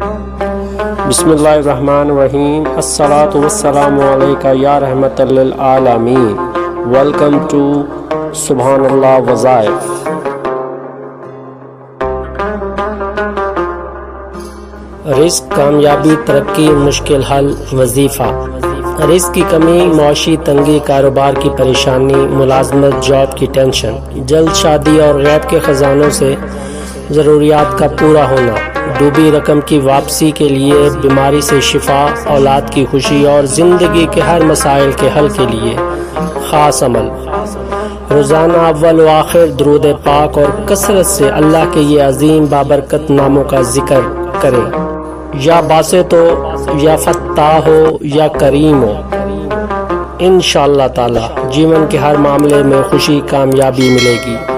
بسم اللہ الرحمن الرحیم، الصلاۃ والسلام علیکہ یا رحمت للعالمین۔ ویلکم ٹو سبحان اللہ وظائف۔ رزق، کامیابی، ترقی، مشکل حل، وظیفہ۔ رزق کی کمی، معاشی تنگی، کاروبار کی پریشانی، ملازمت، جاب کی ٹینشن، جلد شادی اور غیب کے خزانوں سے ضروریات کا پورا ہونا، ڈوبی رقم کی واپسی کے لیے، بیماری سے شفا، اولاد کی خوشی اور زندگی کے ہر مسائل کے حل کے لیے خاص عمل۔ روزانہ اول و آخر درود پاک اور کثرت سے اللہ کے یہ عظیم بابرکت ناموں کا ذکر کریں۔ یا باسط ہو، یا فتاح ہو، یا کریم ہو، انشاءاللہ تعالی جیون کے ہر معاملے میں خوشی، کامیابی ملے گی۔